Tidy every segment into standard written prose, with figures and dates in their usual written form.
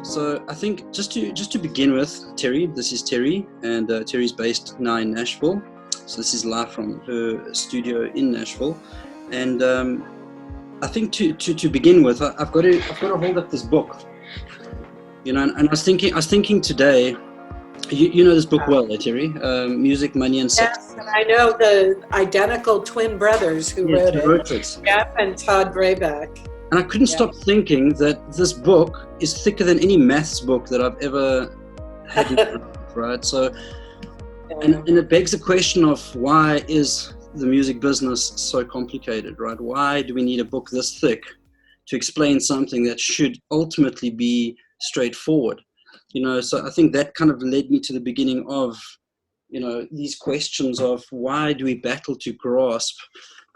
So I think just to begin with, Teri, this is Teri, and Teri's based now in Nashville. So this is live from her studio in Nashville, and I think to begin with, I've got to hold up this book, and I was thinking today, you know this book well, Teri, Music, Money, and Sex. Yes, and I know the identical twin brothers who wrote it, Jeff and Todd Brayback. And I couldn't stop thinking that this book is thicker than any maths book that I've ever had in my life, right? So, and it begs the question of why is the music business so complicated, right? Why do we need a book this thick to explain something that should ultimately be straightforward? So I think that kind of led me to the beginning of, these questions of why do we battle to grasp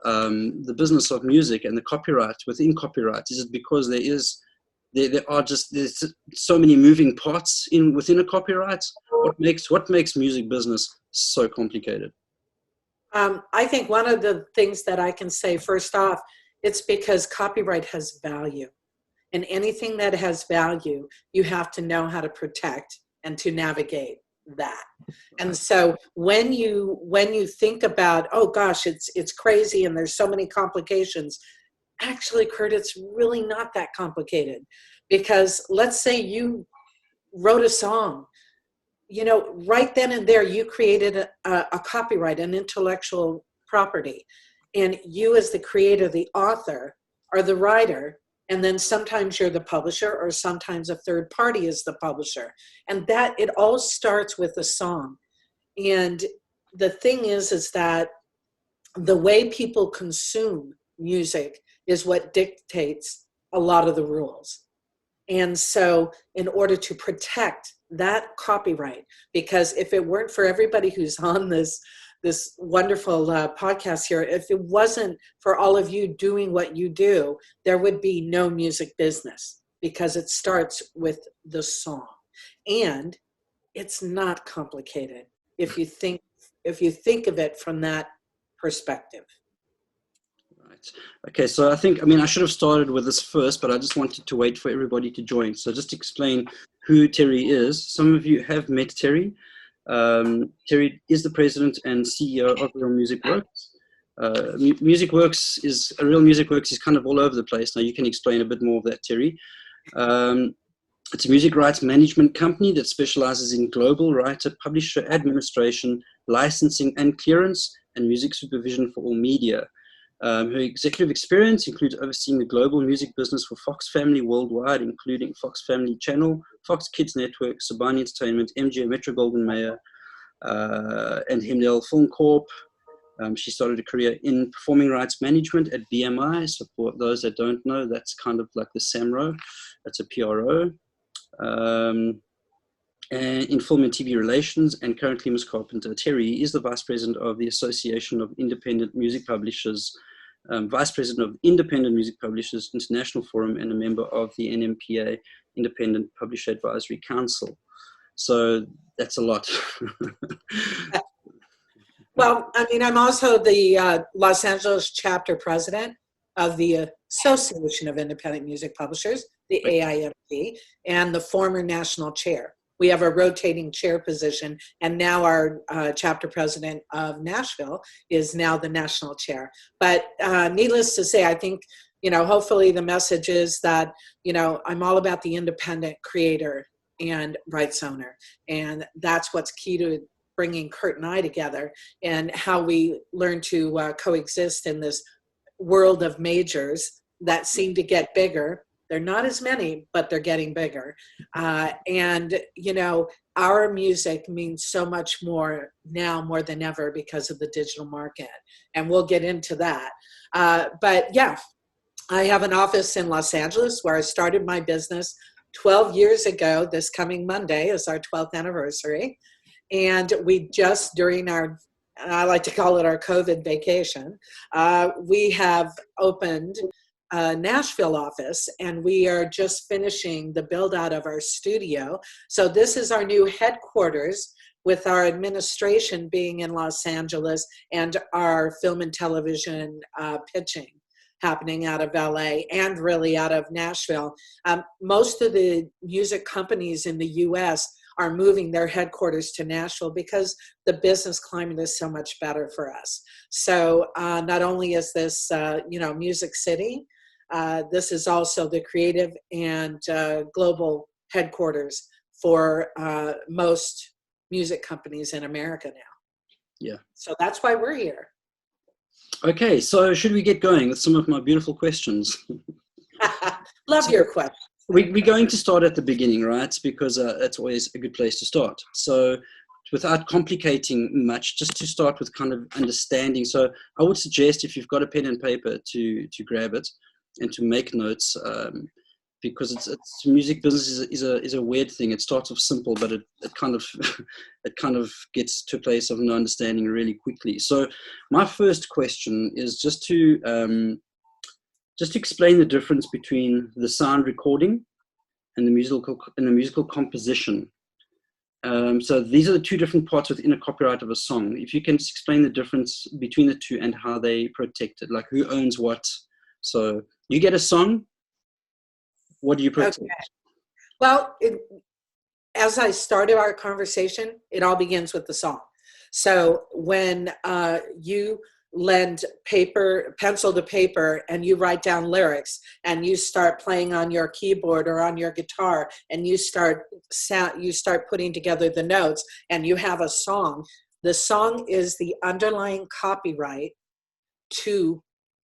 the business of music and the copyright within copyright? Is it because there's so many moving parts within a copyright? What makes music business so complicated? I think one of the things that I can say first off, it's because copyright has value, and anything that has value, you have to know how to protect and to navigate that. And so when you think about, oh gosh, it's crazy and there's so many complications, actually, Kurt, it's really not that complicated. Because let's say you wrote a song, right then and there you created a copyright, an intellectual property, and you as the creator, the author, are the writer. And then sometimes you're the publisher, or sometimes a third party is the publisher. And that it all starts with a song. And the thing is that the way people consume music is what dictates a lot of the rules. And so in order to protect that copyright, because if it weren't for everybody who's on this wonderful podcast here, if it wasn't for all of you doing what you do, there would be no music business, because it starts with the song. And it's not complicated if you think of it from that perspective. Right. Okay, so I should have started with this first, but I just wanted to wait for everybody to join. So just to explain who Teri is. Some of you have met Teri. Teri is the president and CEO of Real Music Works. Music Works is kind of all over the place. Now you can explain a bit more of that, Teri. It's a music rights management company that specializes in global writer, publisher administration, licensing and clearance, and music supervision for all media. Her executive experience includes overseeing the global music business for Fox Family worldwide, including Fox Family Channel, Fox Kids Network, Sabani Entertainment, MGM, Metro Goldwyn Mayer, and Himdale Film Corp. She started a career in performing rights management at BMI. So for those that don't know, that's kind of like the SAMRO. That's a PRO. And in film and TV relations, and currently Ms. Carpenter. Teri is the Vice President of the Association of Independent Music Publishers, Vice President of Independent Music Publishers International Forum, and a member of the NMPA, Independent Publisher Advisory Council. So that's a lot. Well, I'm also the Los Angeles chapter president of the Association of Independent Music Publishers, the AIMP, and the former national chair. We have a rotating chair position, and now our chapter president of Nashville is now the national chair. But needless to say, I think, hopefully the message is that, I'm all about the independent creator and rights owner. And that's what's key to bringing Kurt and I together, and how we learn to coexist in this world of majors that seem to get bigger. They're not as many, but they're getting bigger. And, our music means so much more now, more than ever, because of the digital market. And we'll get into that. But yeah, I have an office in Los Angeles where I started my business 12 years ago. This coming Monday is our 12th anniversary. And we just, during I like to call it our COVID vacation, we have opened Nashville office, and we are just finishing the build out of our studio. So this is our new headquarters, with our administration being in Los Angeles and our film and television pitching. happening out of LA and really out of Nashville. Most of the music companies in the US are moving their headquarters to Nashville because the business climate is so much better for us. So not only is this, Music City, this is also the creative and global headquarters for most music companies in America now. Yeah. So that's why we're here. Okay, so should we get going with some of my beautiful questions? Love your question. We're going to start at the beginning, right? Because that's always a good place to start. So without complicating much, just to start with kind of understanding. So I would suggest if you've got a pen and paper to grab it and to make notes, because it's music business is a weird thing. It starts off simple, but it kind of gets to a place of no understanding really quickly. So my first question is just to explain the difference between the sound recording and the musical composition. So these are the two different parts within a copyright of a song. If you can just explain the difference between the two and how they protect it, like who owns what. So you get a song, what do you protect? Okay. Well, as I started our conversation, it all begins with the song. So when you lend pencil to paper, and you write down lyrics, and you start playing on your keyboard or on your guitar, and you start putting together the notes, and you have a song. The song is the underlying copyright to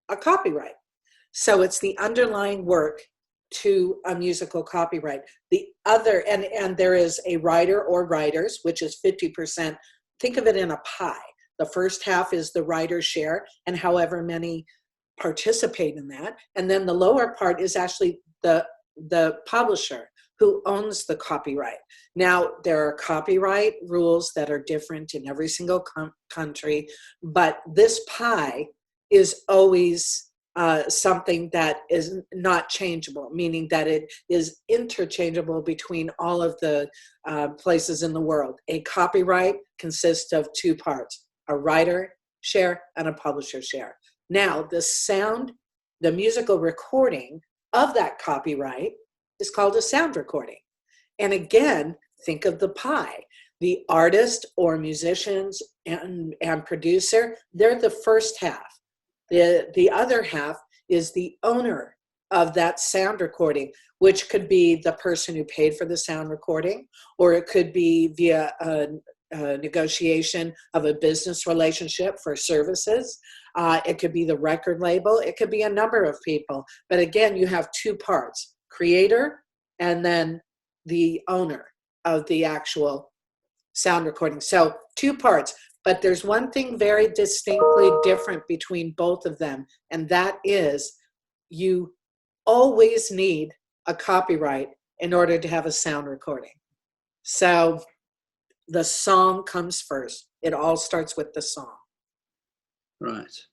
a copyright. So it's the underlying work to a musical copyright. The other, and there is a writer or writers, which is 50%. Think of it in a pie. The first half is the writer's share, and however many participate in that. And then the lower part is actually the publisher who owns the copyright. Now, there are copyright rules that are different in every single country, but this pie is always something that is not changeable, meaning that it is interchangeable between all of the places in the world. A copyright consists of two parts: a writer share and a publisher share. Now, the musical recording of that copyright is called a sound recording. And again, think of the pie. The artist or musicians and producer, they're the first half. The other half is the owner of that sound recording, which could be the person who paid for the sound recording, or it could be via a negotiation of a business relationship for services. It could be the record label. It could be a number of people. But again, you have two parts: creator and then the owner of the actual sound recording. So two parts. But there's one thing very distinctly different between both of them, and that is you always need a copyright in order to have a sound recording. So the song comes first. It all starts with the song. Right.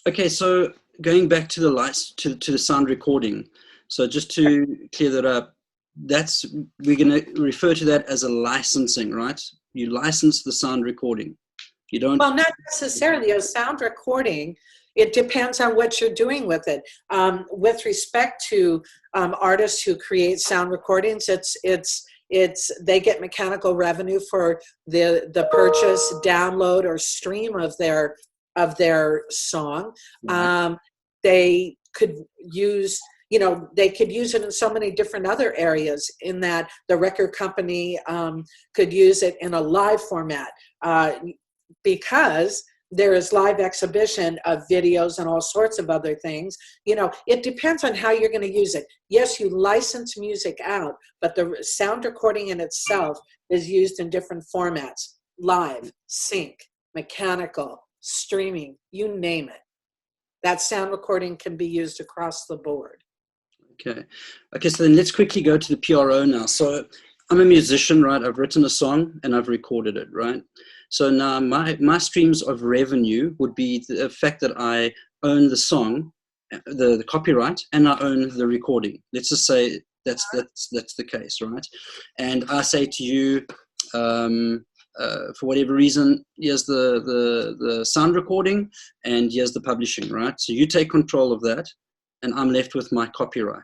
Okay, so going back to the sound recording. So just to clear that up, we're going to refer to that as a licensing, right? You license the sound recording. You don't. Well, not necessarily a sound recording. It depends on what you're doing with it. With respect to artists who create sound recordings, they get mechanical revenue for the purchase, download, or stream of their song. They could use. They could use it in so many different other areas, in that the record company could use it in a live format because there is live exhibition of videos and all sorts of other things. It depends on how you're going to use it. Yes, you license music out, but the sound recording in itself is used in different formats: live, sync, mechanical, streaming, you name it. That sound recording can be used across the board. Okay, so then let's quickly go to the PRO now. So I'm a musician, right? I've written a song and I've recorded it, right? So now my streams of revenue would be the fact that I own the song, the copyright, and I own the recording. Let's just say that's the case, right? And I say to you, for whatever reason, here's the sound recording and here's the publishing, right? So you take control of that and I'm left with my copyright.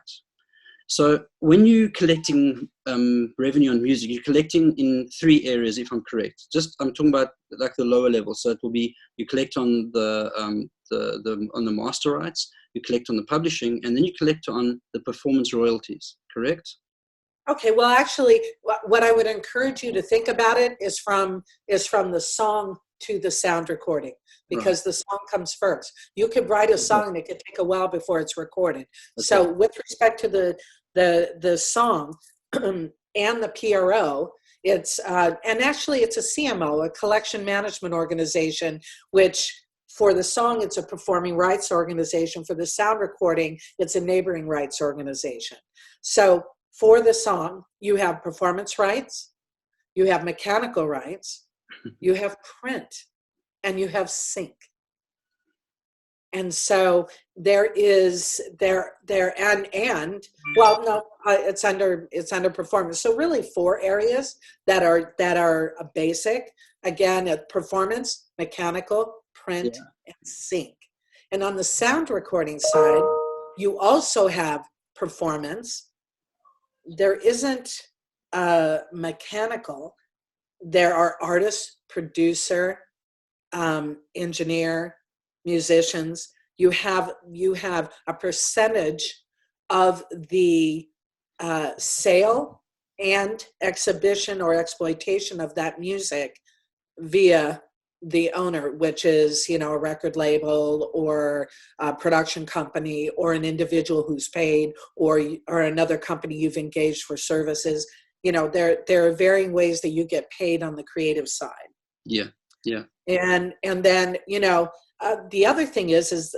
So when you're collecting revenue on music, you're collecting in 3 areas, if I'm correct. I'm talking about like the lower level. So it will be, you collect on on the master rights, you collect on the publishing, and then you collect on the performance royalties, correct? Okay, well, actually, what I would encourage you to think about it is from the song to the sound recording, because the song comes first. You could write a song and it could take a while before it's recorded. Okay. So with respect to the song and the PRO, it's and actually it's a CMO, a collection management organization, which for the song it's a performing rights organization. For the sound recording, it's a neighboring rights organization. So for the song, you have performance rights, you have mechanical rights, you have print, and you have sync. And so it's under performance. So really 4 areas that are basic. Again, performance, mechanical, print, and sync. And on the sound recording side, you also have performance. There isn't mechanical. There are artists, producer, engineer, musicians. You have a percentage of the sale and exhibition or exploitation of that music via the owner, which is, a record label or a production company or an individual who's paid or another company you've engaged for services. There are varying ways that you get paid on the creative side. Yeah. And then, the other thing is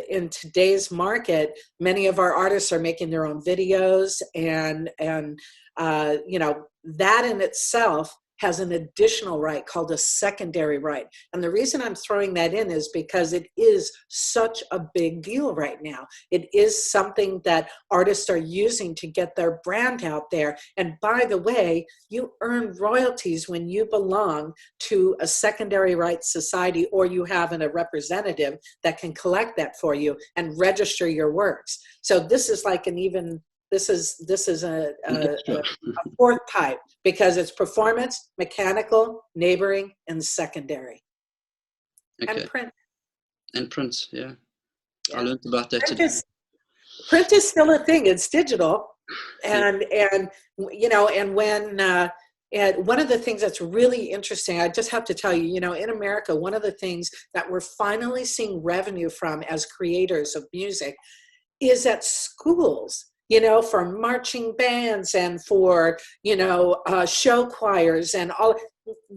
in today's market, many of our artists are making their own videos and that in itself has an additional right called a secondary right. And the reason I'm throwing that in is because it is such a big deal right now. It is something that artists are using to get their brand out there. And by the way, you earn royalties when you belong to a secondary rights society or you have a representative that can collect that for you and register your works. So this is like this is a 4th type because it's performance, mechanical, neighboring, and secondary. Okay. And print. And print, yeah. I learned about that today. Print is still a thing. It's digital, and when one of the things that's really interesting, I just have to tell you, in America, one of the things that we're finally seeing revenue from as creators of music is at schools. For marching bands and for, show choirs and all.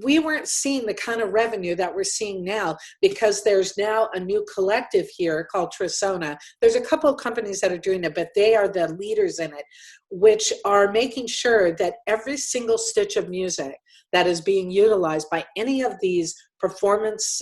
We weren't seeing the kind of revenue that we're seeing now because there's now a new collective here called Trisona. There's a couple of companies that are doing it, but they are the leaders in it, which are making sure that every single stitch of music that is being utilized by any of these performance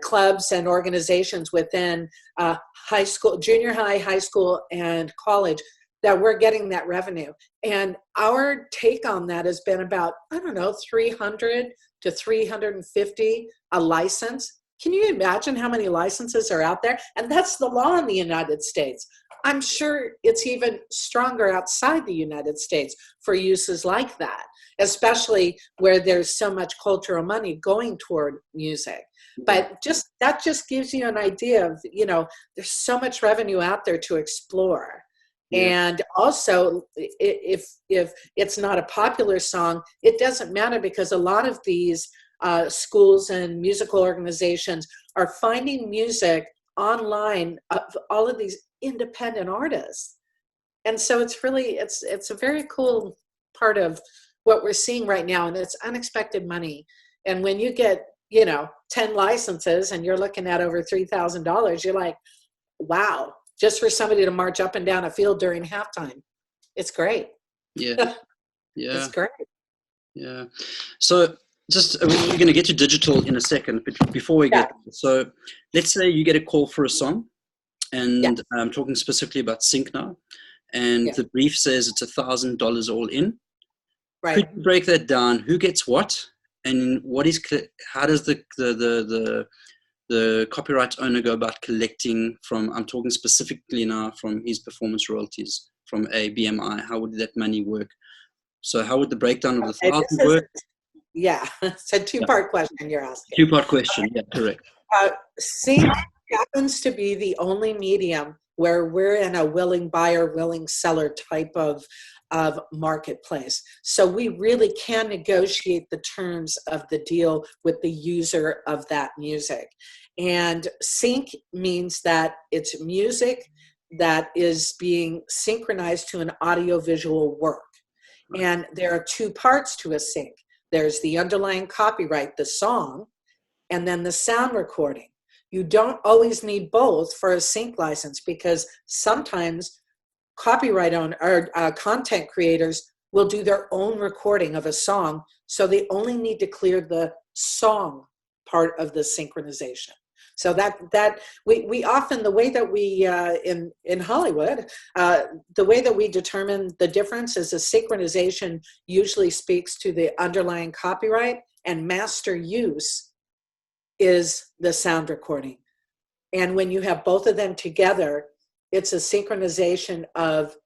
clubs and organizations within high school, junior high school, and college, that we're getting that revenue. And our take on that has been about, $300 to $350 a license. Can you imagine how many licenses are out there? And that's the law in the United States. I'm sure it's even stronger outside the United States for uses like that, especially where there's so much cultural money going toward music. But that just gives you an idea of, there's so much revenue out there to explore. Yeah. And also, if it's not a popular song, it doesn't matter because a lot of these schools and musical organizations are finding music online of all of these independent artists. And so it's a very cool part of what we're seeing right now, and it's unexpected money. And when you get 10 licenses and you're looking at over $3,000, you're like, wow, just for somebody to march up and down a field during halftime. It's great. Yeah. Yeah. It's great. Yeah. So we're going to get to digital in a second, but before we get, so let's say you get a call for a song, and I'm talking specifically about sync now, and the brief says it's $1,000 all in. Could you break that down? Who gets what, and what is how does the copyright owner go about collecting from? I'm talking specifically now from his performance royalties from a BMI. How would that money work? So how would the breakdown of the 1,000 work? Yeah, it's a two-part question you're asking. Two-part question, yeah, correct. Sync happens to be the only medium where we're in a willing buyer, willing seller type of marketplace. So we really can negotiate the terms of the deal with the user of that music. And sync means that it's music that is being synchronized to an audiovisual work. And there are two parts to a sync. There's the underlying copyright, the song, and then the sound recording. You don't always need both for a sync license, because sometimes copyright owner or content creators will do their own recording of a song, so they only need to clear the song part of the synchronization. So that we often, the way that we in Hollywood, the way that we determine the difference is a synchronization usually speaks to the underlying copyright, and master use is the sound recording. And when you have both of them together, it's a synchronization of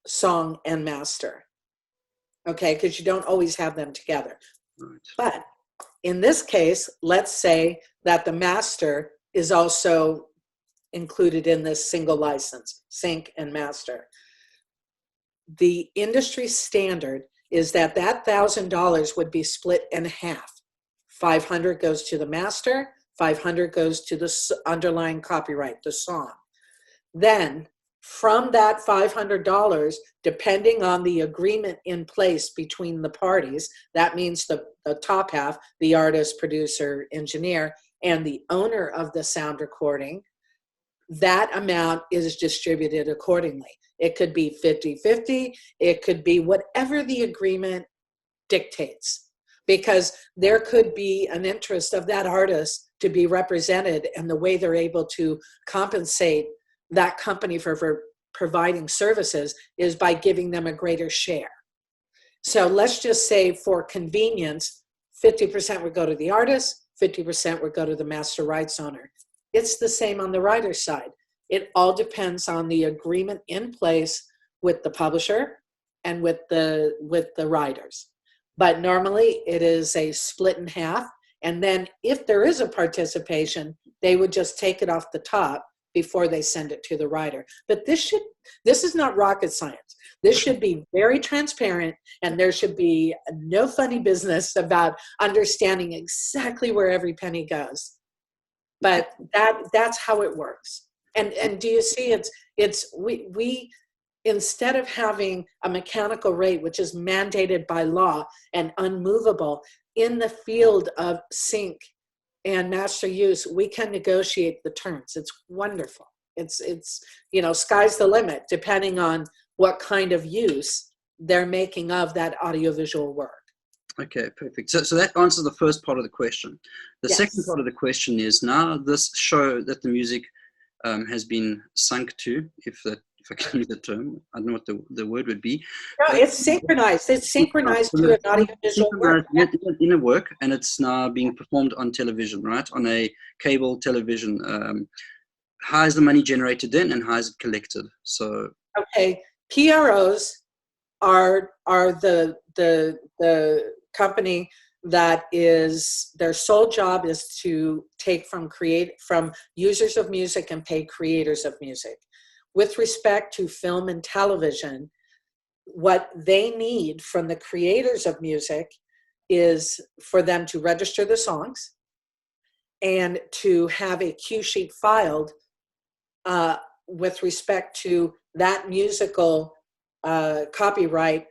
song and master. Okay, because you don't always have them together. Right. But in this case, let's say that the master is also included in this single license, sync and master. The industry standard is that $1,000 would be split in half. 500 goes to the master, 500 goes to the underlying copyright, the song. Then from that $500, depending on the agreement in place between the parties, that means the top half, the artist, producer, engineer, and the owner of the sound recording, that amount is distributed accordingly. It could be 50-50, it could be whatever the agreement dictates, because there could be an interest of that artist to be represented, and the way they're able to compensate that company for providing services is by giving them a greater share. So let's just say for convenience, 50% would go to the artist, 50% would go to the master rights owner. It's the same on the writer's side. It all depends on the agreement in place with the publisher and with the writers. But normally it is a split in half. And then if there is a participation, they would just take it off the top before they send it to the writer. But this is not rocket science. This should be very transparent, and there should be no funny business about understanding exactly where every penny goes. But that's how it works. And do you see, we instead of having a mechanical rate, which is mandated by law and unmovable, in the field of sync and master use, we can negotiate the terms. It's wonderful. It's sky's the limit, depending on what kind of use they're making of that audiovisual work. Okay, perfect. So that answers the first part of the question. The Yes. second part of the question is, now this show that the music has been sunk to, if I can use the term, I don't know what the word would be. No, it's synchronized. It's synchronized to an audiovisual work. In a work, and it's now being performed on television, right? On a cable television. How is the money generated then, and how is it collected? So okay, PROs are the company that is, their sole job is to take from users of music and pay creators of music. With respect to film and television, what they need from the creators of music is for them to register the songs and to have a cue sheet filed with respect to that musical copyright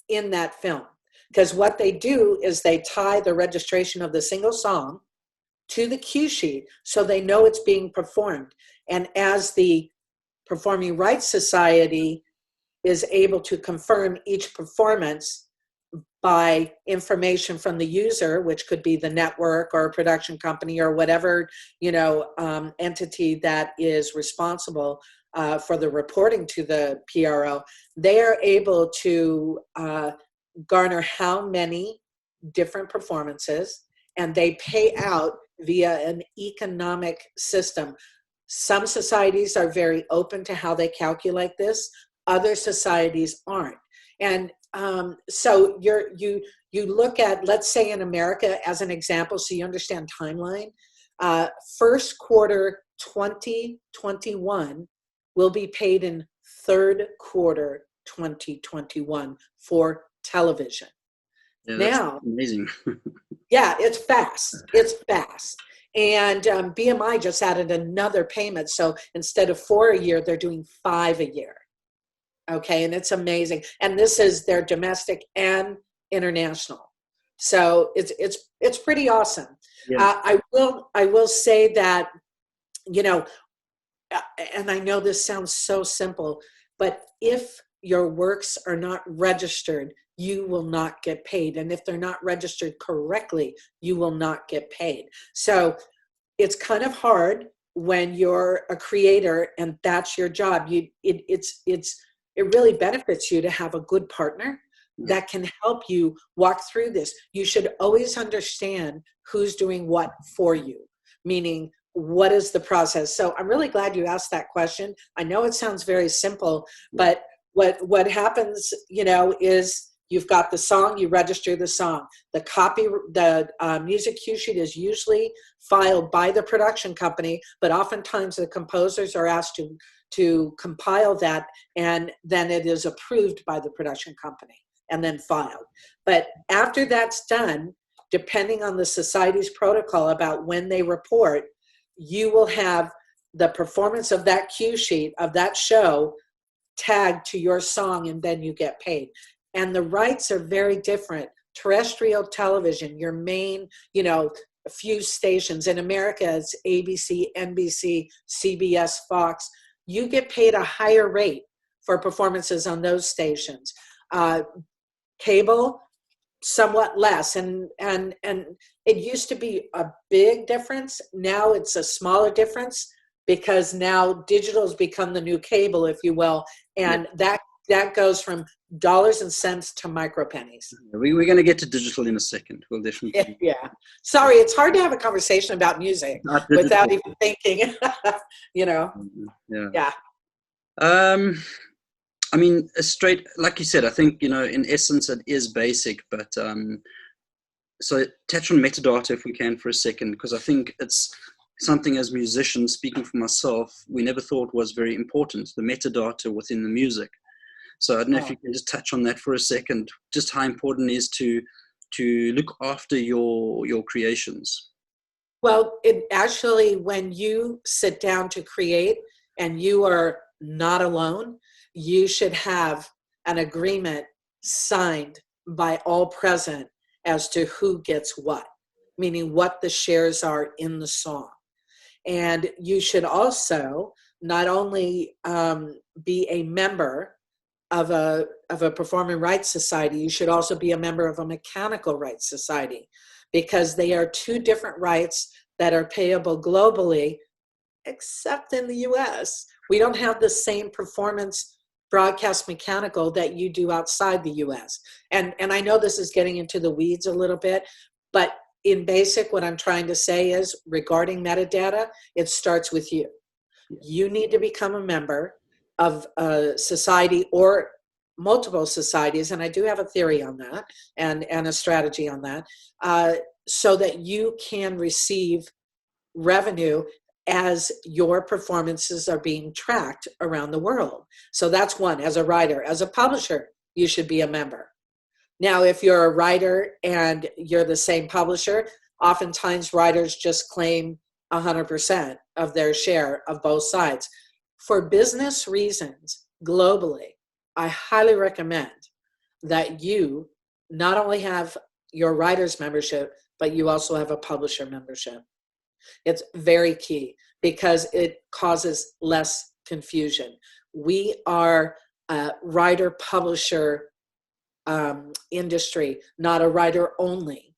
in that film. Because what they do is they tie the registration of the single song to the cue sheet so they know it's being performed. And as the Performing Rights Society is able to confirm each performance by information from the user, which could be the network or a production company or whatever entity that is responsible for the reporting to the PRO, they are able to garner how many different performances, and they pay out via an economic system. Some societies are very open to how they calculate this. Other societies aren't. And so you look at, let's say in America as an example, so you understand timeline. First quarter 2021 will be paid in third quarter 2021 for television. Yeah, now, amazing. yeah, it's fast. It's fast. And BMI just added another payment. So instead of 4 a year, they're doing 5 a year. Okay, and it's amazing. And this is their domestic and international. So it's pretty awesome. Yeah. I will say that, you know, and I know this sounds so simple, but if your works are not registered, you will not get paid. And if they're not registered correctly, you will not get paid. So it's kind of hard when you're a creator and that's your job. It really benefits you to have a good partner that can help you walk through this. You should always understand who's doing what for you, meaning what is the process. So I'm really glad you asked that question. I know it sounds very simple, but what happens, you know, is you've got the song, you register the song. The music cue sheet is usually filed by the production company, but oftentimes the composers are asked to compile that, and then it is approved by the production company and then filed. But after that's done, depending on the society's protocol about when they report, you will have the performance of that cue sheet of that show tagged to your song, and then you get paid. And the rights are very different. Terrestrial television, your main, you know, a few stations. In America, it's ABC, NBC, CBS, Fox. You get paid a higher rate for performances on those stations. Cable, somewhat less. And it used to be a big difference. Now it's a smaller difference because now digital has become the new cable, if you will. And that goes from dollars and cents to micro pennies. We're going to get to digital in a second. We'll definitely. Yeah. Sorry, it's hard to have a conversation about music without even thinking, you know. Yeah. I mean, straight, like you said, I think, you know, in essence, it is basic, but so touch on metadata if we can for a second, because I think it's something as musicians, speaking for myself, we never thought was very important, the metadata within the music. So I don't know if you can just touch on that for a second, just how important it is to look after your creations. Well, it actually, when you sit down to create and you are not alone, you should have an agreement signed by all present as to who gets what, meaning what the shares are in the song. And you should also not only be a member of a performing rights society, you should also be a member of a mechanical rights society, because they are two different rights that are payable globally, except in the US. We don't have the same performance broadcast mechanical that you do outside the US. And I know this is getting into the weeds a little bit, but in basic, what I'm trying to say is regarding metadata, it starts with you. You need to become a member of a society or multiple societies, and I do have a theory on that and a strategy on that, so that you can receive revenue as your performances are being tracked around the world. So that's one. As a writer, as a publisher, you should be a member. Now, if you're a writer and you're the same publisher, oftentimes writers just claim 100% of their share of both sides. For business reasons, globally, I highly recommend that you not only have your writer's membership, but you also have a publisher membership. It's very key because it causes less confusion. We are a writer-publisher industry, not a writer only.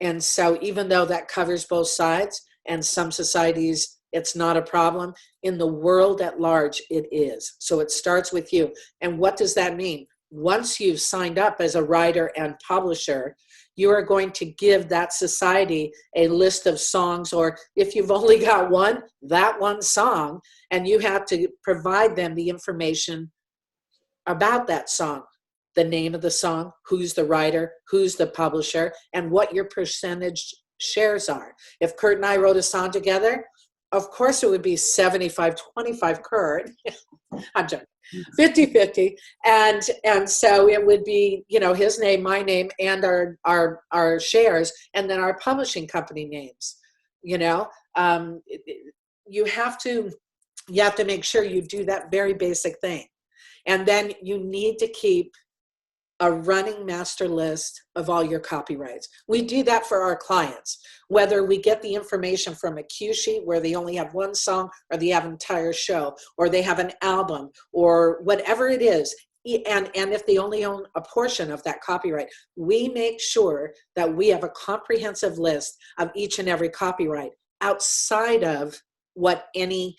And so even though that covers both sides, and some societies, it's not a problem, in the world at large, it is. So it starts with you. And what does that mean? once you've signed up as a writer and publisher, you are going to give that society a list of songs, or if you've only got one, that one song, and you have to provide them the information about that song, the name of the song, who's the writer, who's the publisher, and what your percentage shares are. If Kurt and I wrote a song together, of course it would be 75-25 Kurt. I'm joking. 50-50. And so it would be, you know, his name, my name, and our shares, and then our publishing company names. You know, you have to make sure you do that very basic thing. And then you need to keep a running master list of all your copyrights. We do that for our clients, whether we get the information from a cue sheet where they only have one song, or they have an entire show, or they have an album, or whatever it is. And if they only own a portion of that copyright, we make sure that we have a comprehensive list of each and every copyright outside of what any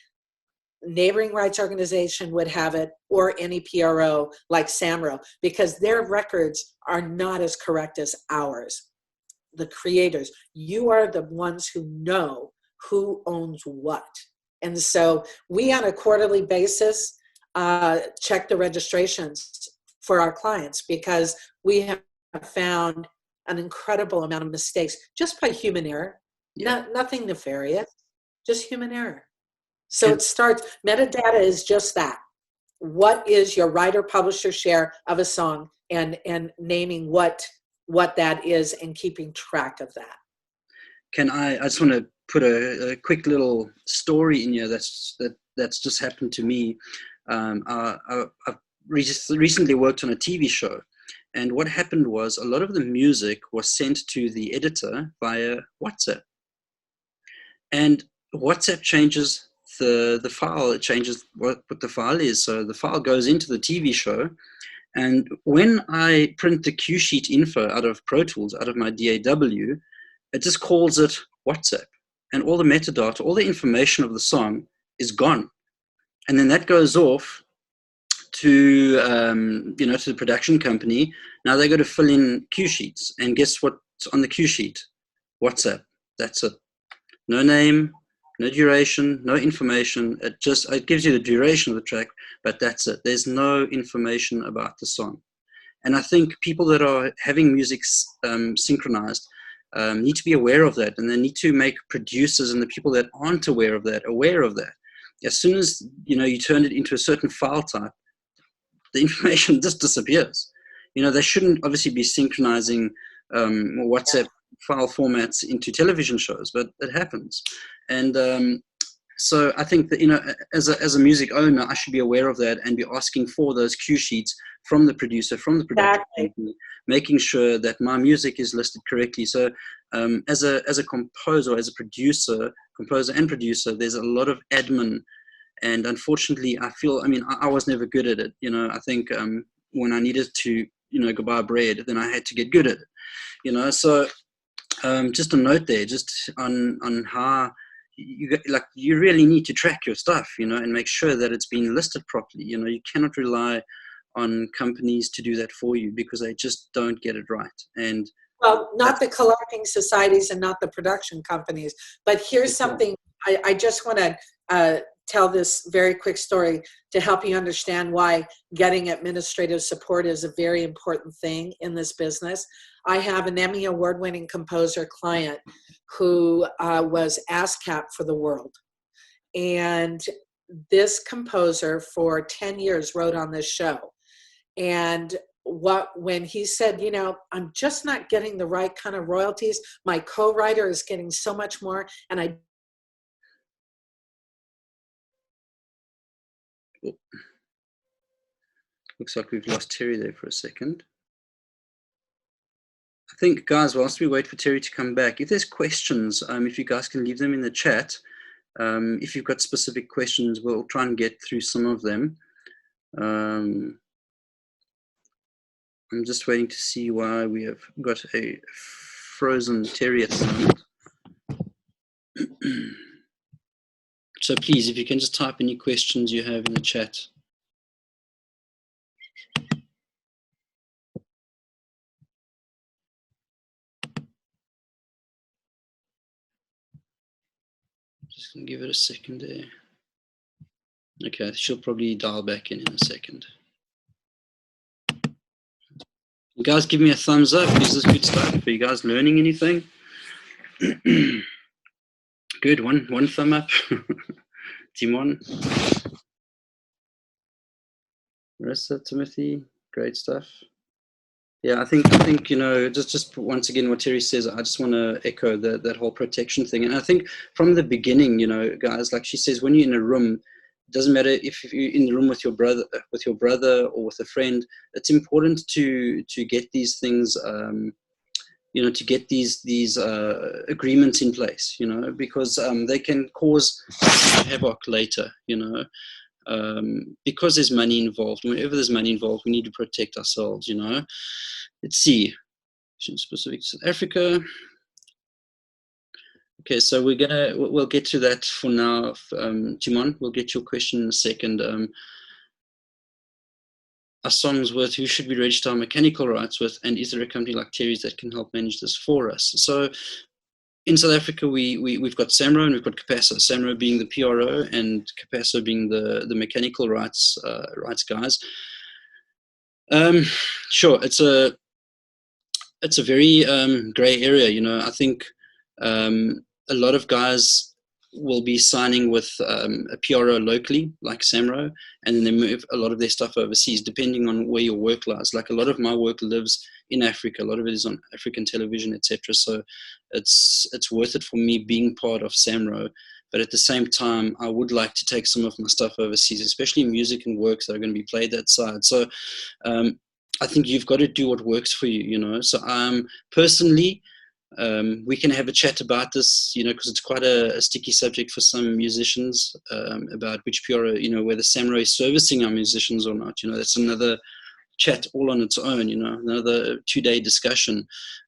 neighboring rights organization would have it, or any PRO like SAMRO, because their records are not as correct as ours. The creators, you are the ones who know who owns what. And so we, on a quarterly basis, check the registrations for our clients, because we have found an incredible amount of mistakes just by human error. Nothing nefarious, just human error. So it starts, metadata is just that. What is your writer publisher share of a song, and naming what that is and keeping track of that. I just want to put a quick little story in here that's just happened to me. I've recently worked on a TV show, and what happened was a lot of the music was sent to the editor via WhatsApp, and WhatsApp changes the file. It changes what the file is. So the file goes into the TV show, and when I print the cue sheet info out of Pro Tools, out of my DAW, it just calls it WhatsApp, and all the metadata, all the information of the song is gone. And then that goes off to to the production company. Now they got to fill in cue sheets, and guess what's on the cue sheet? WhatsApp. That's it. No name, no duration, no information. It gives you the duration of the track, but that's it. There's no information about the song. And I think people that are having music synchronized need to be aware of that, and they need to make producers and the people that aren't aware of that aware of that. As soon as you turn it into a certain file type, the information just disappears. They shouldn't obviously be synchronizing WhatsApp file formats into television shows, but it happens. And so I think that as a music owner, I should be aware of that and be asking for those cue sheets from the producer, from the production company, making sure that my music is listed correctly. So as a composer, as a composer and producer, there's a lot of admin, and unfortunately I was never good at it. I think when I needed to go buy bread, then I had to get good at it. So just a note there, just on how you really need to track your stuff, and make sure that it's been listed properly. You cannot rely on companies to do that for you, because they just don't get it right. And well, not the collecting societies and not the production companies. But here's something, I just want to tell this very quick story to help you understand why getting administrative support is a very important thing in this business. I have an Emmy award-winning composer client who was ASCAP for the world. And this composer for 10 years wrote on this show. And when he said, I'm just not getting the right kind of royalties, my co-writer is getting so much more, and I looks like we've lost Teri there for a second. I think, guys, whilst we wait for Teri to come back, if there's questions, if you guys can leave them in the chat. If you've got specific questions, we'll try and get through some of them. I'm just waiting to see why we have got a frozen Teri at the moment. So please, if you can just type any questions you have in the chat. Just gonna give it a second there. Okay, she'll probably dial back in a second. You guys give me a thumbs up. Is this good stuff? Are you guys learning anything? Good, one thumb up. Timon. Marissa, Timothy, great stuff. Yeah, I think you know, just once again what Teri says, I just want to echo that whole protection thing. And I think from the beginning, you know, guys, like she says, when you're in a room, it doesn't matter if you're in the room with your brother or with a friend. It's important to get these things, you know, to get these agreements in place, you know, because they can cause havoc later, you know. Because there's money involved. Whenever there's money involved, we need to protect ourselves, you know. Let's see. Specific to South Africa. Okay, so we'll get to that for now. Timon, we'll get your question in a second. Our songs with who should we register our mechanical rights with, and is there a company like Teri's that can help manage this for us? So in South Africa, we've got SAMRO and we've got Capasso. SAMRO being the PRO and Capasso being the mechanical rights guys. Sure, it's a very grey area. You know, I think a lot of guys will be signing with a PRO locally, like SAMRO, and then they move a lot of their stuff overseas, depending on where your work lies. Like a lot of my work lives in Africa. A lot of it is on African television, etc. So it's worth it for me being part of SAMRO. But at the same time, I would like to take some of my stuff overseas, especially music and works that are going to be played that side. So I think you've got to do what works for you, you know. So personally, we can have a chat about this, you know, because it's quite a sticky subject for some musicians about which PRO, you know, whether SAMRO is servicing our musicians or not. You know, that's another chat all on its own, you know, another 2-day discussion.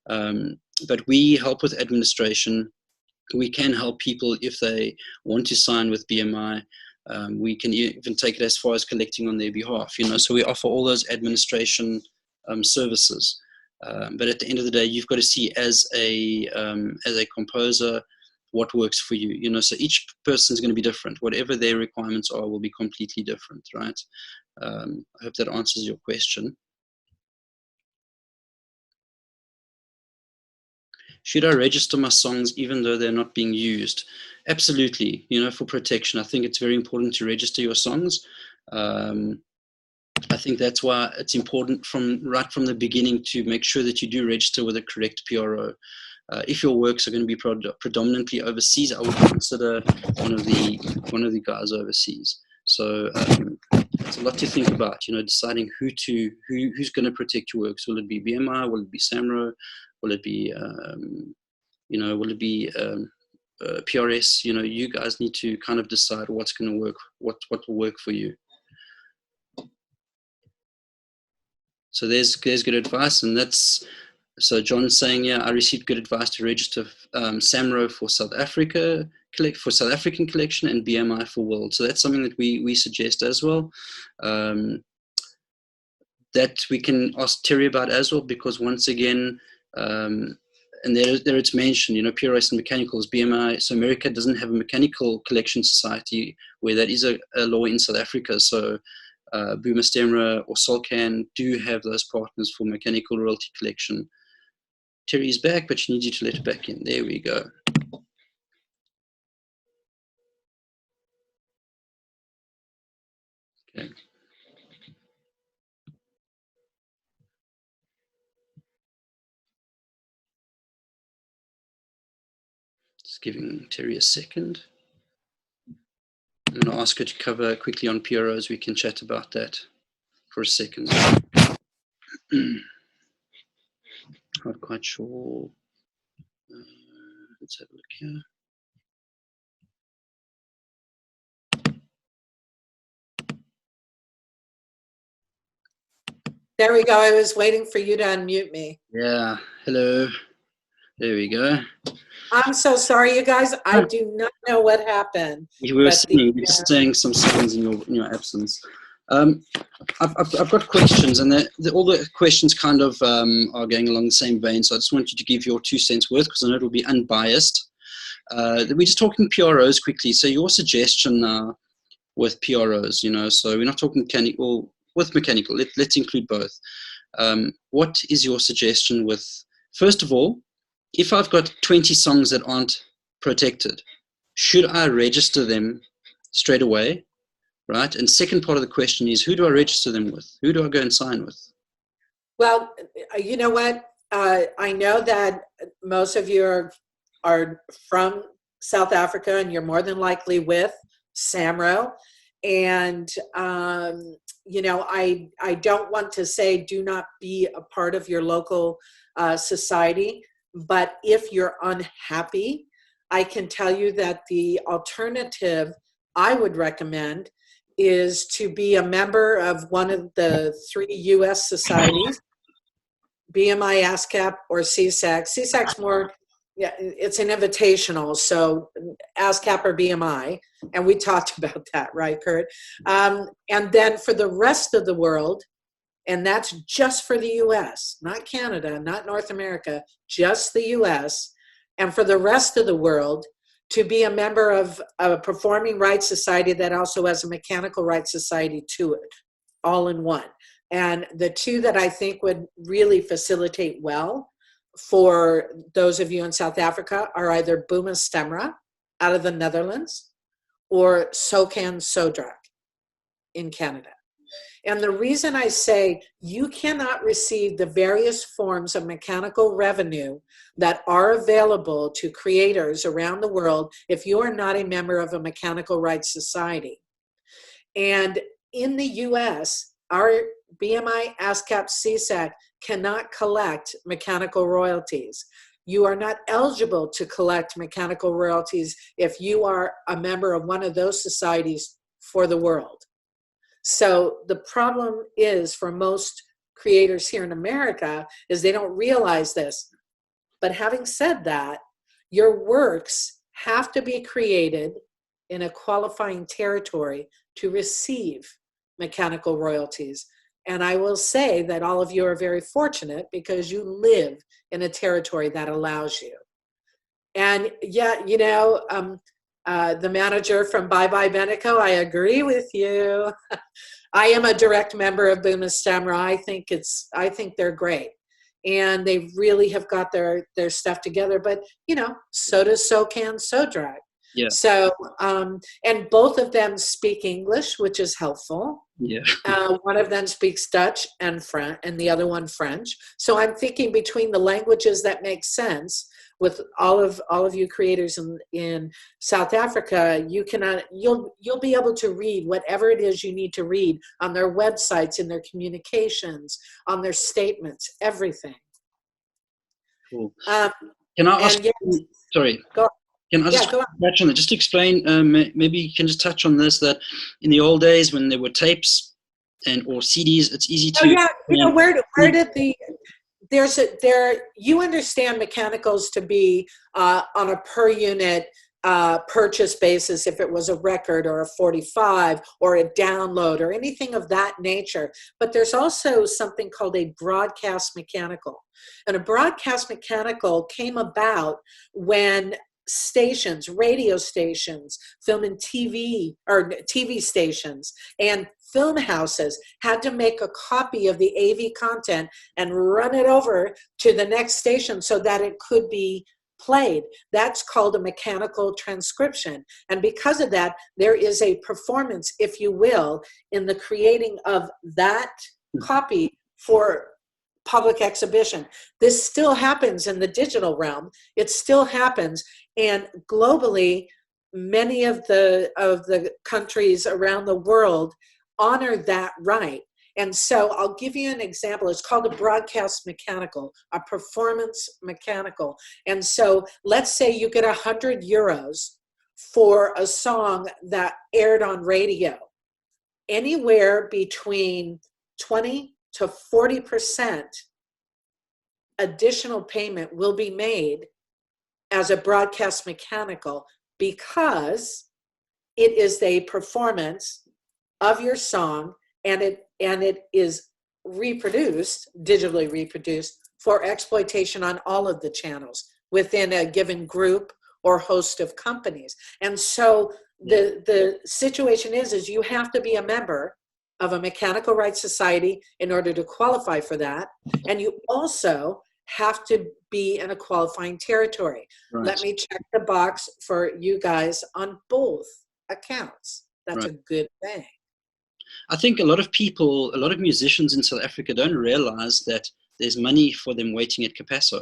But we help with administration. We can help people if they want to sign with BMI. We can even take it as far as collecting on their behalf, you know, so we offer all those administration services. But at the end of the day, you've got to see as a composer what works for you, you know, so each person's going to be different. Whatever their requirements are will be completely different, right? I hope that answers your question. Should I register my songs even though they're not being used? Absolutely, you know, for protection. I think it's very important to register your songs. I think that's why it's important right from the beginning to make sure that you do register with a correct PRO. If your works are going to be predominantly overseas, I would consider one of the guys overseas. So it's a lot to think about, you know, deciding who's going to protect your works. Will it be BMI? Will it be SAMRO? Will it be you know, will it be PRS? You know, you guys need to kind of decide what's going to work, what will work for you. So there's good advice, and that's, so John's saying, yeah, I received good advice to register SAMRO for South Africa, for South African collection, and BMI for world. So that's something that we suggest as well. That we can ask Teri about as well, because once again, and there it's mentioned, you know, PRS and mechanicals, BMI. So America doesn't have a mechanical collection society where that is a law in South Africa. So Boomer Stemra or Solcan do have those partners for mechanical royalty collection. Teri's back, but she needs you to let her back in. There we go. Okay. Just giving Teri a second. I'm going to ask her to cover quickly on PROs. We can chat about that for a second. Not quite sure. Let's have a look here. There we go. I was waiting for you to unmute me. Yeah. Hello. There we go. I'm so sorry, you guys. I do not know what happened. You were just saying some things in your absence. I've got questions, and all the questions kind of are going along the same vein. So I just want you to give your 2 cents worth, because I know it will be unbiased. we're just talking PROs quickly. So your suggestion now with PROs, so we're not talking mechanical, with mechanical, let's include both. What is your suggestion with, first of all, if I've got 20 songs that aren't protected, should I register them straight away, right? And second part of the question is, who do I register them with? Who do I go and sign with? Well, you know what? I know that most of you are from South Africa, and you're more than likely with SAMRO. And, I don't want to say do not be a part of your local society, but if you're unhappy, I can tell you that the alternative I would recommend is to be a member of one of the 3 U.S. societies, BMI, ASCAP, or CSAC. CSAC's more, it's an invitational, so ASCAP or BMI, and we talked about that, right, Kurt? And then for the rest of the world, and that's just for the U.S., not Canada, not North America, just the U.S., and for the rest of the world, to be a member of a performing rights society that also has a mechanical rights society to it, all in one. And the two that I think would really facilitate well for those of you in South Africa are either Boma Stemra out of the Netherlands or Socan Sodrak in Canada. And the reason I say you cannot receive the various forms of mechanical revenue that are available to creators around the world if you are not a member of a mechanical rights society. And in the US, our BMI, ASCAP, CSAC cannot collect mechanical royalties. You are not eligible to collect mechanical royalties if you are a member of one of those societies for the world. So the problem is for most creators here in America is they don't realize this. But having said that, your works have to be created in a qualifying territory to receive mechanical royalties. And I will say that all of you are very fortunate because you live in a territory that allows you. And yet, the manager from Bye Bye Benico, I agree with you. I am a direct member of Boma Stemra. I think they're great. And they really have got their stuff together. But, so does Socan Sodrak. Yeah. So, and both of them speak English, which is helpful. Yeah. One of them speaks Dutch and French, and the other one French. So I'm thinking between the languages that make sense with all of you creators in South Africa, you'll be able to read whatever it is you need to read on their websites, in their communications, on their statements, everything. Cool. Can I ask? Sorry. Go on. Can I just touch on that? Just to explain, maybe you can just touch on this, that in the old days when there were tapes or CDs, it's easy to... Oh, yeah. Where did the... You understand mechanicals to be on a per unit purchase basis if it was a record or a 45 or a download or anything of that nature. But there's also something called a broadcast mechanical. And a broadcast mechanical came about when stations, radio stations, film and TV, or TV stations, and film houses had to make a copy of the AV content and run it over to the next station so that it could be played. That's called a mechanical transcription. And because of that, there is a performance, if you will, in the creating of that copy for public exhibition. This still happens in the digital realm. It still happens. And globally, many of the countries around the world honor that right. And so I'll give you an example. It's called a broadcast mechanical, a performance mechanical. And so let's say you get €100 for a song that aired on radio. Anywhere between 20 to 40% additional payment will be made as a broadcast mechanical because it is a performance of your song and it is reproduced, digitally reproduced, for exploitation on all of the channels within a given group or host of companies. And so the situation is you have to be a member of a mechanical rights society in order to qualify for that. And you also have to be in a qualifying territory. Right. Let me check the box for you guys on both accounts. That's a good thing. I think a lot of people, a lot of musicians in South Africa don't realize that there's money for them waiting at Capasso.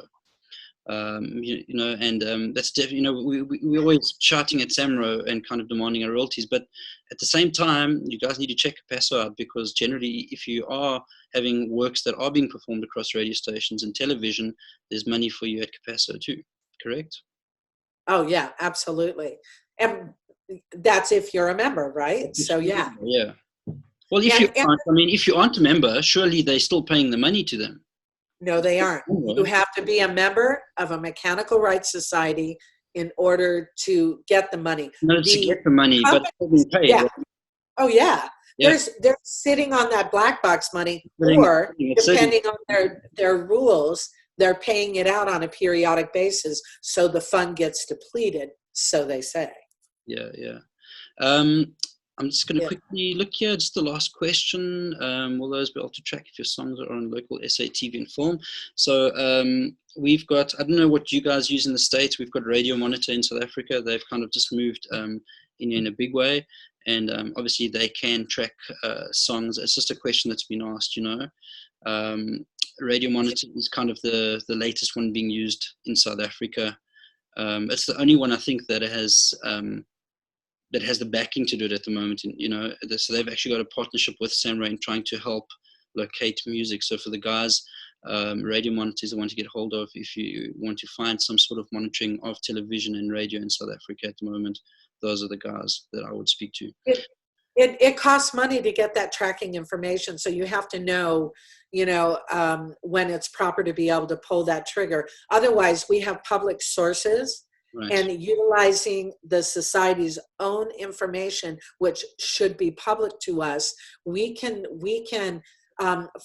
That's definitely, we're always shouting at Samro and kind of demanding our royalties, but at the same time, you guys need to check Capasso out, because generally, if you are having works that are being performed across radio stations and television, there's money for you at Capasso too, correct? Oh yeah, absolutely. And that's if you're a member, right? So yeah. Yeah. Well, if you aren't a member, surely they're still paying the money to them. No, they aren't. You have to be a member of a mechanical rights society in order to get the money. No, to get the money, but pay. Yeah. Oh yeah. They're sitting on that black box money, or depending on their rules, they're paying it out on a periodic basis, so the fund gets depleted, so they say. Yeah. I'm just going to quickly look here. Just the last question. Will those be able to track if your songs are on local SA TV and film? So we've got, I don't know what you guys use in the States. We've got Radio Monitor in South Africa. They've kind of just moved in a big way. And obviously they can track songs. It's just a question that's been asked, Radio Monitor is kind of the latest one being used in South Africa. It's the only one I think that has the backing to do it at the moment. So they've actually got a partnership with Sam Rain trying to help locate music. So for the guys, Radio Monitor is the one to get hold of if you want to find some sort of monitoring of television and radio in South Africa at the moment. Those are the guys that I would speak to. It costs money to get that tracking information, so you have to know, when it's proper to be able to pull that trigger. Otherwise, we have public sources. Right. And utilizing the society's own information, which should be public to us, we can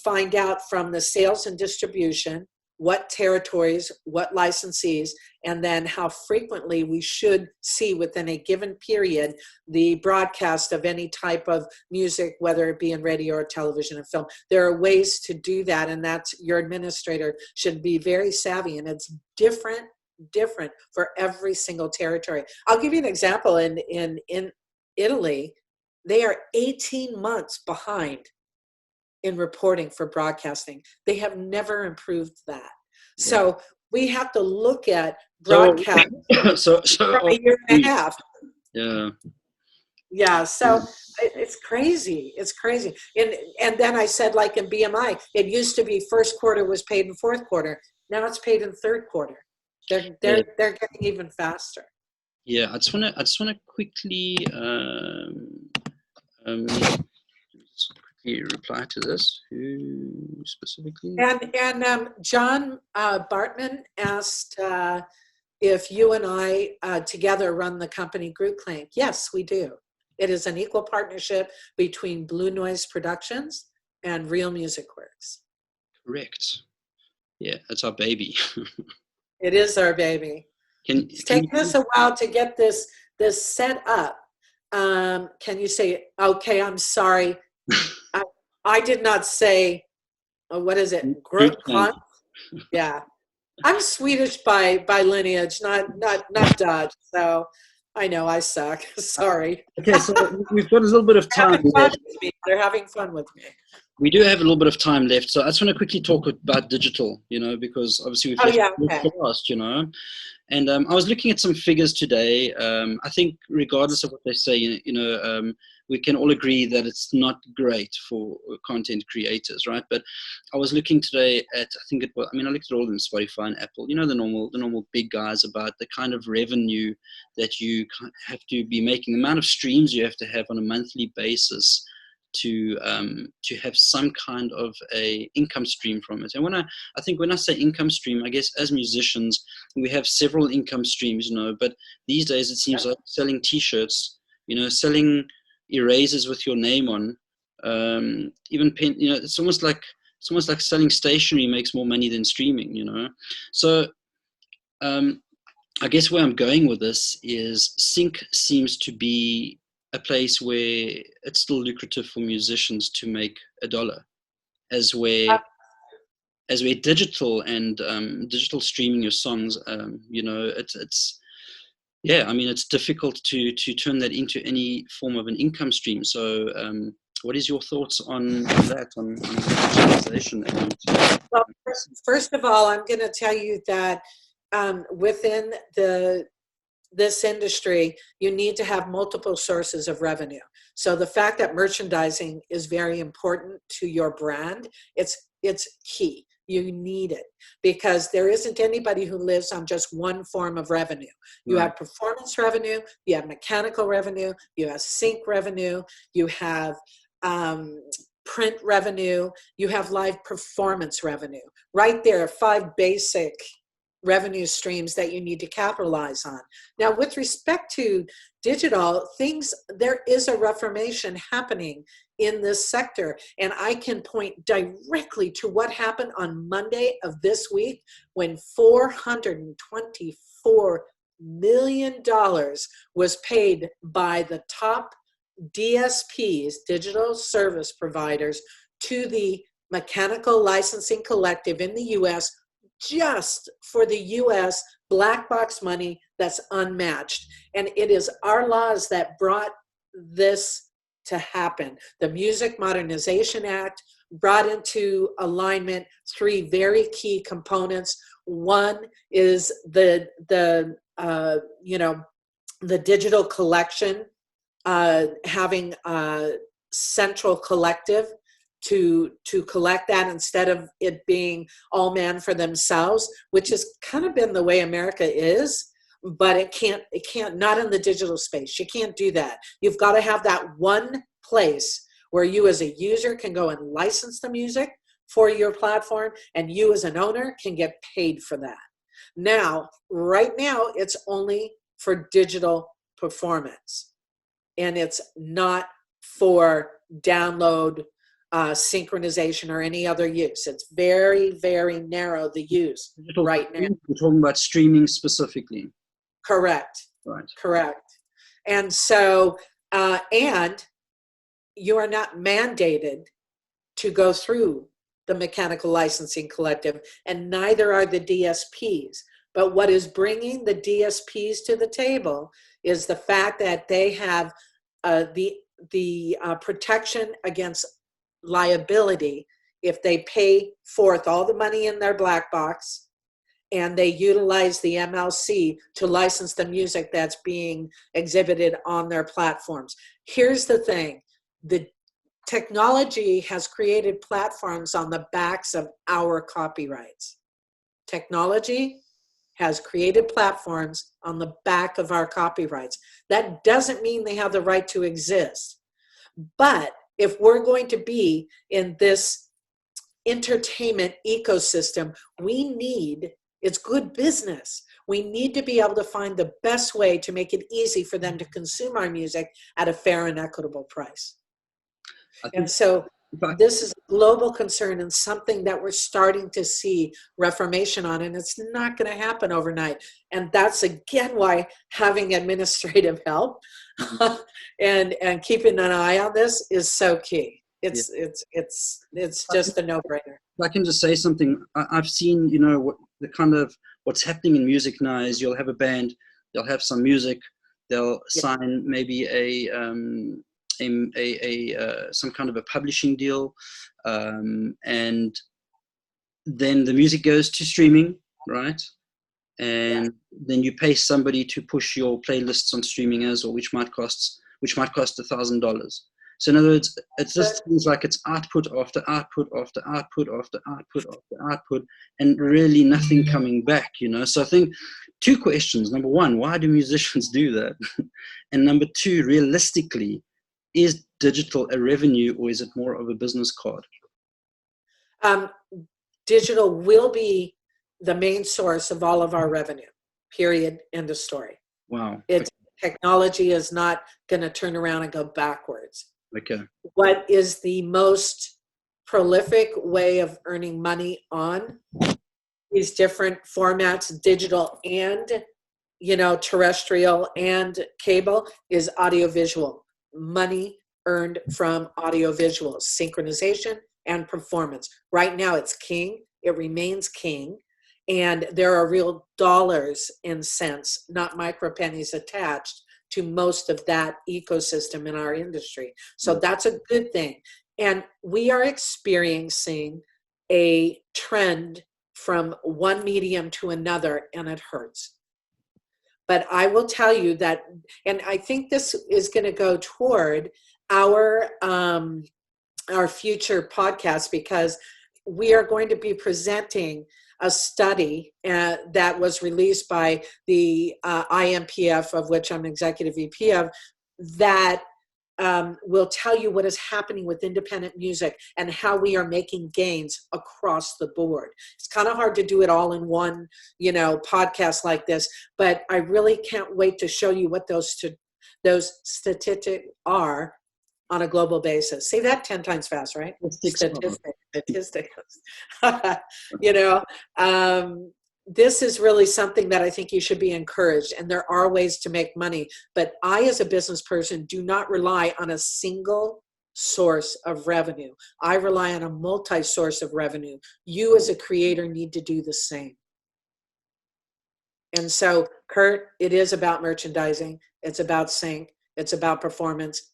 find out from the sales and distribution what territories, what licensees, and then how frequently we should see within a given period the broadcast of any type of music, whether it be in radio or television and film. There are ways to do that, and that's your administrator should be very savvy, and it's different for every single territory. I'll give you an example. In Italy, they are 18 months behind in reporting for broadcasting. They have never improved that. Yeah. So we have to look at broadcast from a year and a half. Yeah. Yeah, so it's crazy. It's crazy. And then I said, like in BMI, it used to be first quarter was paid in fourth quarter. Now it's paid in third quarter. They're getting even faster. Yeah, I just want to quickly reply to this. Who specifically? And John Bartman asked if you and I together run the company Group Claim. Yes, we do. It is an equal partnership between Blue Noise Productions and Real Music Works. Correct. Yeah, that's our baby. It is our baby. It's taken us a while to get this set up. Can you say, okay, I'm sorry. I did not say, what is it? Group Claim? Yeah. I'm Swedish by lineage, not Dutch. So I know I suck. Sorry. Okay, so we've got a little bit of time. They're having fun with me. We do have a little bit of time left, so I just want to quickly talk about digital, because obviously we've lost, And I was looking at some figures today. I think regardless of what they say, we can all agree that it's not great for content creators, right? But I was looking today at, I looked at all of them, Spotify and Apple, the normal big guys, about the kind of revenue that you have to be making, the amount of streams you have to have on a monthly basis to have some kind of a income stream from it. And when I say income stream, I guess as musicians, we have several income streams, but these days it seems like selling t-shirts, selling erasers with your name on, even pen, it's almost like selling stationery makes more money than streaming, So I guess where I'm going with this is sync seems to be a place where it's still lucrative for musicians to make a dollar, as where digital and digital streaming your songs, it's yeah, I mean, it's difficult to turn that into any form of an income stream. So what is your thoughts on that, on digitalization? Well, first of all, I'm going to tell you that within this industry, you need to have multiple sources of revenue. So the fact that merchandising is very important to your brand, it's key. You need it because there isn't anybody who lives on just one form of revenue. You have performance revenue, you have mechanical revenue, you have sync revenue, you have print revenue, you have live performance revenue. Right there, 5 basic revenue streams that you need to capitalize on. Now, with respect to digital things, there is a reformation happening in this sector. And I can point directly to what happened on Monday of this week when $424 million was paid by the top DSPs, digital service providers, to the Mechanical Licensing Collective in the U.S., just for the U.S. black box money that's unmatched. And it is our laws that brought this to happen. The Music Modernization Act brought into alignment 3 very key components. One is the digital collection, having a central collective to collect that instead of it being all man for themselves, which has kind of been the way America is, but it can't, not in the digital space. You can't do that. You've got to have that one place where you as a user can go and license the music for your platform, and you as an owner can get paid for that. Now, right now, it's only for digital performance, and it's not for download, synchronization, or any other use. It's very, very narrow, the use right now. We're talking about streaming specifically. Correct. Right. Correct. And so, and you are not mandated to go through the Mechanical Licensing Collective, and neither are the DSPs. But what is bringing the DSPs to the table is the fact that they have the protection against liability if they pay forth all the money in their black box and they utilize the MLC to license the music that's being exhibited on their platforms. Here's the thing. The technology has created platforms on the backs of our copyrights. Technology has created platforms on the back of our copyrights. That doesn't mean they have the right to exist. But if we're going to be in this entertainment ecosystem, it's good business. We need to be able to find the best way to make it easy for them to consume our music at a fair and equitable price. And so this is a global concern and something that we're starting to see reformation on, and it's not going to happen overnight. And that's again why having administrative help and keeping an eye on this is so key. It's just a no-brainer. If I can just say something, I've seen, what's happening in music now is you'll have a band, they'll have some music, they'll sign maybe some kind of a publishing deal, and then the music goes to streaming, right? And then you pay somebody to push your playlists on streaming as well, which might cost $1,000. So in other words, it just seems like it's output after output after output after output after output, and really nothing coming back, So I think 2 questions. Number 1, why do musicians do that? And number 2, realistically, is digital a revenue or is it more of a business card? Digital will be the main source of all of our revenue, period, end of story. Wow. Technology is not going to turn around and go backwards. Okay. What is the most prolific way of earning money on these different formats, digital and terrestrial and cable, is audiovisual. Money earned from audiovisual, synchronization and performance. Right now it's king. It remains king. And there are real dollars and cents, not micro pennies, attached to most of that ecosystem in our industry. So that's a good thing. And we are experiencing a trend from one medium to another, and it hurts. But I will tell you that, and I think this is going to go toward our future podcast, because we are going to be presenting a study that was released by the IMPF, of which I'm executive VP of, that will tell you what is happening with independent music and how we are making gains across the board. It's kind of hard to do it all in one, podcast like this, but I really can't wait to show you what those statistics are on a global basis. Say that 10 times fast, right? Statistics. This is really something that I think you should be encouraged, and there are ways to make money. But I, as a business person, do not rely on a single source of revenue. I rely on a multi-source of revenue. You, as a creator, need to do the same. And so, Kurt, it is about merchandising. It's about sync. It's about performance.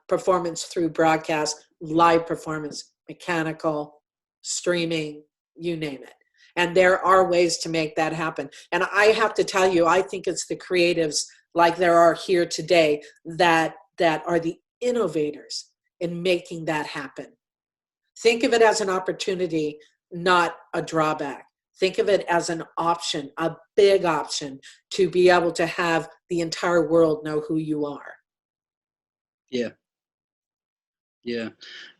Performance through broadcast, live performance, mechanical, streaming, you name it. And there are ways to make that happen. And I have to tell you, I think it's the creatives like there are here today that are the innovators in making that happen. Think of it as an opportunity, not a drawback. Think of it as an option, a big option, to be able to have the entire world know who you are. Yeah,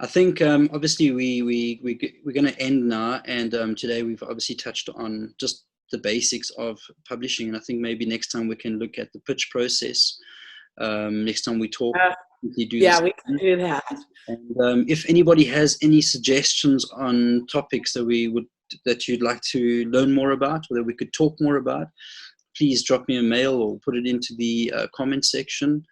I think obviously we're going to end now, and today we've obviously touched on just the basics of publishing, and I think maybe next time we can look at the pitch process. Next time we talk, we can do that. And if anybody has any suggestions on topics that you'd like to learn more about, or that we could talk more about, please drop me a mail or put it into the comment section.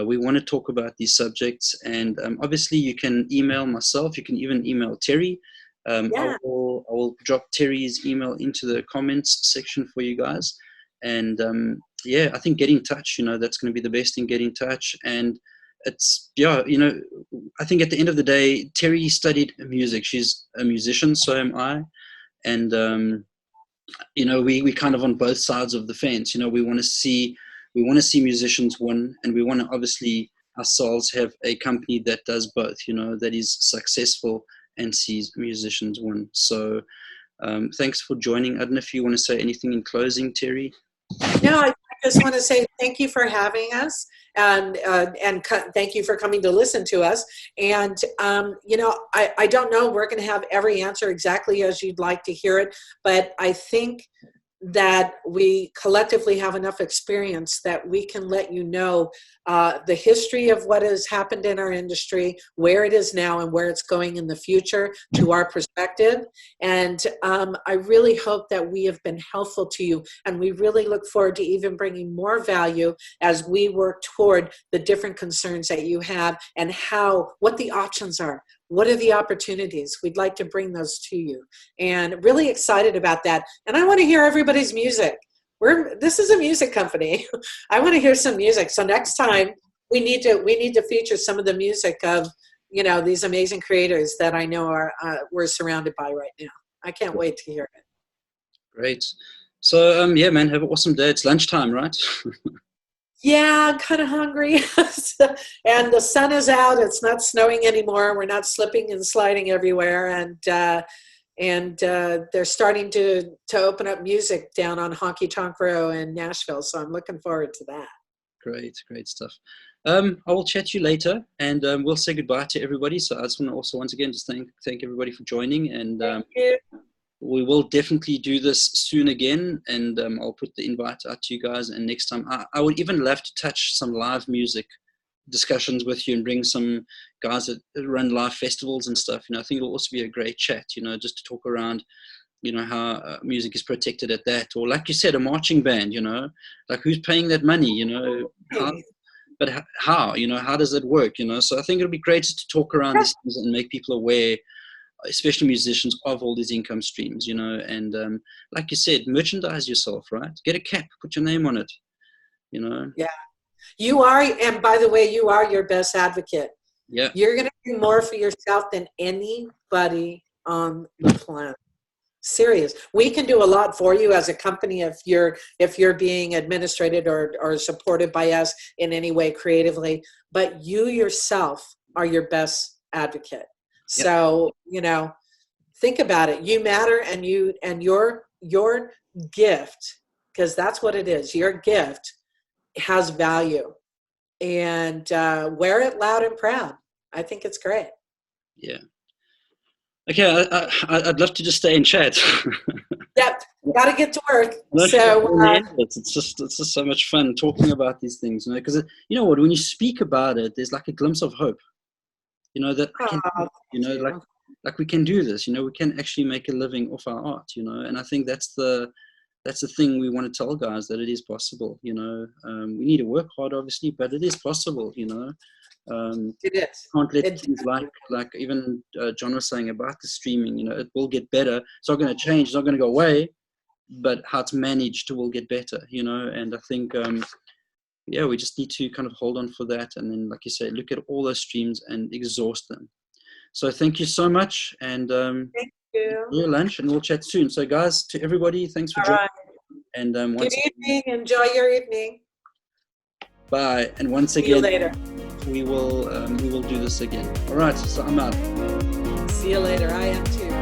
We want to talk about these subjects, and obviously you can email myself. You can even email Teri. I will drop Teri's email into the comments section for you guys. And I think get in touch. That's going to be the best thing. Get in touch, and it's I think at the end of the day, Teri studied music. She's a musician, so am I, and we kind of on both sides of the fence. We want to see musicians win, and we want to obviously ourselves have a company that does both, that is successful and sees musicians win. So thanks for joining. I don't know if you want to say anything in closing, Teri. No, I just want to say thank you for having us, and thank you for coming to listen to us. And, I don't know, we're going to have every answer exactly as you'd like to hear it, but I think that we collectively have enough experience that we can let you know the history of what has happened in our industry, where it is now and where it's going in the future to our perspective. And I really hope that we have been helpful to you, and we really look forward to even bringing more value as we work toward the different concerns that you have and what the options are. What are the opportunities? We'd like to bring those to you, and really excited about that. And I want to hear everybody's music. This is a music company. I want to hear some music. So next time we need to feature some of the music of these amazing creators that I know we're surrounded by right now. I can't wait to hear it. Great. So man, have an awesome day. It's lunchtime, right? Yeah, I'm kind of hungry. And the sun is out. It's not snowing anymore. We're not slipping and sliding everywhere. And they're starting to open up music down on Honky Tonk Row in Nashville. So I'm looking forward to that. Great stuff. I will chat to you later, and we'll say goodbye to everybody. So I just want to also once again just thank everybody for joining, and thank you. We will definitely do this soon again, and I'll put the invite out to you guys. And next time, I would even love to touch some live music discussions with you and bring some guys that run live festivals and stuff. I think it'll also be a great chat, just to talk around, you know, how music is protected at that, or like you said, a marching band, you know, like who's paying that money, you know, how, you know, how does it work, you know? So I think it'll be great just to talk around these things and make people aware, especially musicians, of all these income streams, you know, and like you said, merchandise yourself, right? Get a cap, put your name on it, you know? Yeah. You are, and by the way, you are your best advocate. Yeah. You're going to do more for yourself than anybody on the planet. Serious. We can do a lot for you as a company if you're being administrated or supported by us in any way creatively, but you yourself are your best advocate. Yep. So, you know, think about it. You matter, and your gift, because that's what it is. Your gift has value, and wear it loud and proud. I think it's great. Yeah. Okay, I'd love to just stay and chat. Yep, got to get to work. So it's just so much fun talking about these things, you know, because you know what, when you speak about it, there's like a glimpse of hope, you know, that you know, like we can do this, you know, we can actually make a living off our art, you know, and I think that's the thing we want to tell guys, that it is possible, you know. We need to work hard, obviously, but it is possible, you know. It is. Can't let things like even John was saying about the streaming, you know, it will get better. It's not going to change. It's not going to go away, but how it's managed will get better, you know. And I think, yeah, we just need to kind of hold on for that. And then, like you say, look at all those streams and exhaust them. So thank you so much. And thank you. Enjoy your lunch, and we'll chat soon. So guys, to everybody, thanks for joining. And good evening. Enjoy your evening. Bye. And once See again, you later. We will do this again. All right, so I'm out. See you later. I am too.